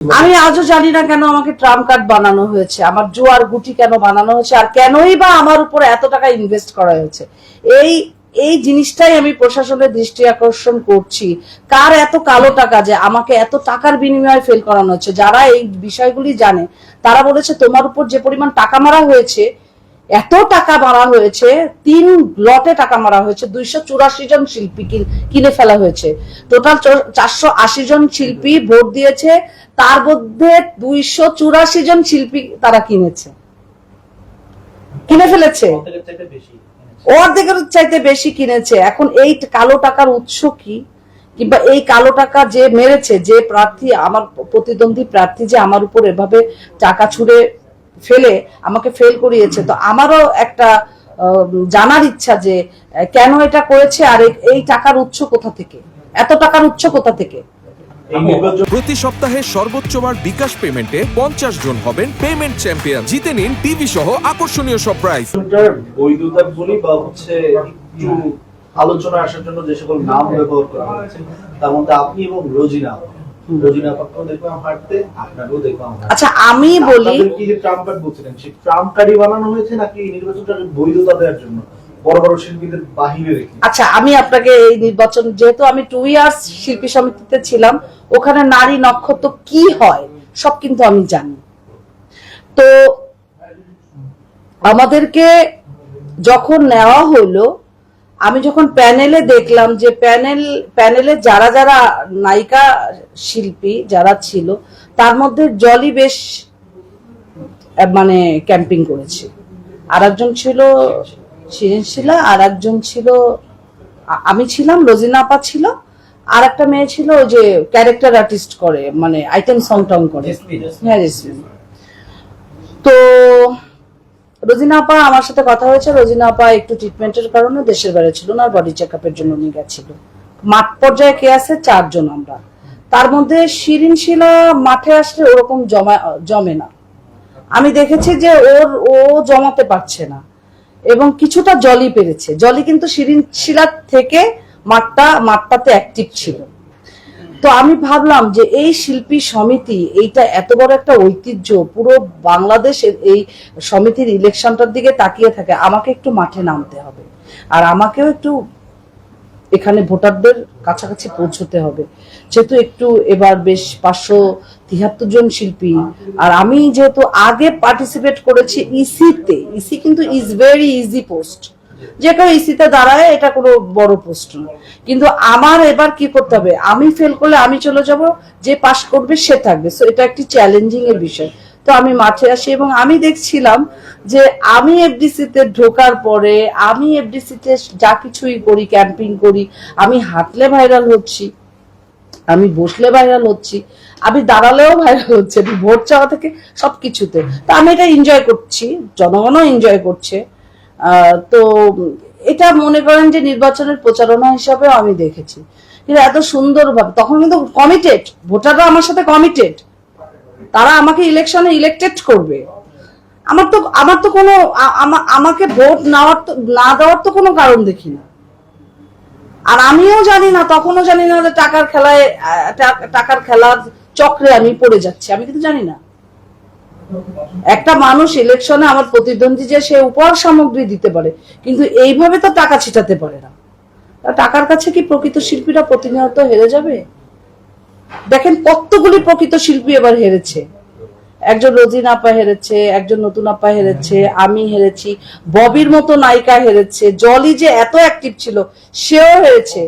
আমি আজও জানি না কেন আমাকে ট্রাম্প কার্ড বানানো হয়েছে, আমার জোয়ার গুটি কেন বানানো হয়েছে, আর কেনই বা আমার উপর এত টাকা ইনভেস্ট করা হয়েছে। এই এই জিনিসটাই আমি প্রশাসনের দৃষ্টি আকর্ষণ করছি। কার এত কালো টাকা যে আমাকে এত টাকার বিনিময়ে ফেল করানো হচ্ছে? যারা এই বিষয়গুলি জানে তারা বলেছে তোমার উপর যে পরিমাণ টাকা মারা হয়েছে, এত টাকা মারা হয়েছে, 3 লটে টাকা মারা হয়েছে, 284 জন শিল্পী কিনে ফেলা হয়েছে। টোটাল 480 জন শিল্পী ভোট দিয়েছে, তার মধ্যে 284 জন শিল্পী তারা কিনে ফেলেছে, অর্ধেকের চাইতে বেশি কিনেছে। এখন এই কালো টাকার উৎস কি, কিংবা এই কালো টাকা যে মেরেছে, যে প্রার্থী, আমার প্রতিদ্বন্দ্বী প্রার্থী যে আমার উপর এভাবে টাকা ছুড়ে ফেলে আমাকে ফেল করিয়েছে, তো আমারও একটা জানার ইচ্ছা যে কেন এটা করেছে, আর এই টাকার উৎস কোথা থেকে, এত টাকার উৎস কোথা থেকে। প্রতি সপ্তাহে সর্বোচ্চবার বিকাশ পেমেন্টে 50 জন হবেন পেমেন্ট চ্যাম্পিয়ন। জিতে নিন টিভি সহ আকর্ষণীয় সব প্রাইজ। বৈধতা বলি বা হচ্ছে একটু আলোচনা আসার জন্য যে সকল নাম ব্যবহার করা হয়েছে, তার মধ্যে আপনি এবং রোজিনা পক্ষও দেখলাম হাঁটতে, আপনারও দেখলাম। আচ্ছা আমি বলি, কি যে ট্রাম্প কার্ড বলছিলেন, সেই ট্রাম্প কার্ডই বানানো হয়েছে নাকি নির্বাচনটাকে বৈধতা দেওয়ার জন্য বড় বড় শিল্পীদের বাহিরে রেখে? আচ্ছা আমি আপনাকে এই নির্বাচন, যেহেতু আমি 2 ইয়ার্স শিল্পী সমিতিতে ছিলাম, ওখানে নারী নক্ষত্র কি হয় সব কিন্তু আমি জানি। তো আমাদেরকে যখন নেওয়া হলো, আমি যখন প্যানেলে দেখলাম যে প্যানেলে যারা যারা নায়িকা শিল্পী যারা ছিল, তার মধ্যে জলি বেশ মানে ক্যাম্পিং করেছে, আর একজন ছিল শিরিন শিলা, আর একজন ছিল আমি ছিলাম, রোজিনা আপা ছিল, আর একটা মেয়ে ছিল যে ক্যারেক্টার আর্টিস্ট করে, মানে আইটেম সং টং করে। হ্যাঁ, তো রোজিনা আপা আমার সাথে কথা হয়েছে। রোজিনা আপা একটু ট্রিটমেন্টের কারণে দেশের বাইরে ছিল না, বডি চেক আপের জন্য নিয়ে গেছিল। মাঠ পর্যায়ে কে আছে? 4 জন আমরা। তার মধ্যে শিরিন শিলা মাঠে আসলে ওরকম জমে না, আমি দেখেছি যে ও জমাতে পারছে না, এবং কিছুটা জলি পেরেছে। জলি কিন্তু শিরিন শিলার থেকে মাঠটাতে অ্যাক্টিভ ছিল। তো আমি ভাবলাম যে এই শিল্পী সমিতি, এইটা এত বড় একটা ঐতিহ্য, পুরো বাংলাদেশ এই সমিতির ইলেকশনটার দিকে তাকিয়ে থাকে, আমাকে একটু মাঠে নামতে হবে, আর আমাকেও একটু এখানে ভোটারদের কাছাকাছি পৌঁছতে হবে। যেহেতু একটু এবার বেশ 573 জন শিল্পী, আর আমি যেহেতু আগে পার্টিসিপেট করেছি ইসিতে, ইসি কিন্তু ইজ ভেরি ইজি পোস্ট, যে কেউ ইসিতে দাঁড়ায়, এটা কোনো বড় পোস্ট না। কিন্তু আমার এবার কি করতে হবে, আমি ফেল করলে আমি চলে যাব, যে পাস করবে সে থাকবে। সো এটা একটি চ্যালেঞ্জিং এর বিষয়। তো আমি মাঠে আসি এবং আমি দেখছিলাম যে আমি এফডিসিতে ঢোকার পরে, আমি এফডিসিতে যা কিছুই করি, ক্যাম্পিং করি, আমি হাঁটলে ভাইরাল হচ্ছি, আমি বসলে ভাইরাল হচ্ছি, আমি দাঁড়ালেও ভাইরাল হচ্ছে, ভোট চাওয়া থেকে সবকিছুতে। তো আমি এটা এনজয় করছি, জনগণও এনজয় করছে। তো এটা মনে করেন যে নির্বাচনের প্রচারণা হিসাবে আমি দেখেছি, কিন্তু এত সুন্দরভাবে, তখন কিন্তু কমিটেড, ভোটাররা আমার সাথে কমিটেড, তারা আমাকে ইলেকশনে ইলেক্টেড করবে। আমার তো কোনো আমাকে ভোট না দেওয়ার তো কোনো কারণ দেখি না। আর আমিও জানি না, তখনও জানি না যে টাকার খেলার চক্রে আমি পড়ে যাচ্ছি, আমি কিন্তু জানি না। একটা মানুষ ইলেকশনে, আমার প্রতিদ্বন্দ্বী, যে সে উপহার সামগ্রী দিতে পারে, কিন্তু এইভাবে তো টাকা ছিটাতে পারে না। টাকার কাছে কি প্রকৃত শিল্পীরা প্রতিনিয়ত হেরে যাবে? দেখেন কতগুলি প্রকৃত শিল্পী এবার হেরেছে। একজন রোজিনা আপা হেরেছে, একজন নতুন আপা হেরেছে, আমি হেরেছি, ববির মতো নায়িকা হেরেছে, জলি যে এত অ্যাক্টিভ ছিল সেও হেরেছে।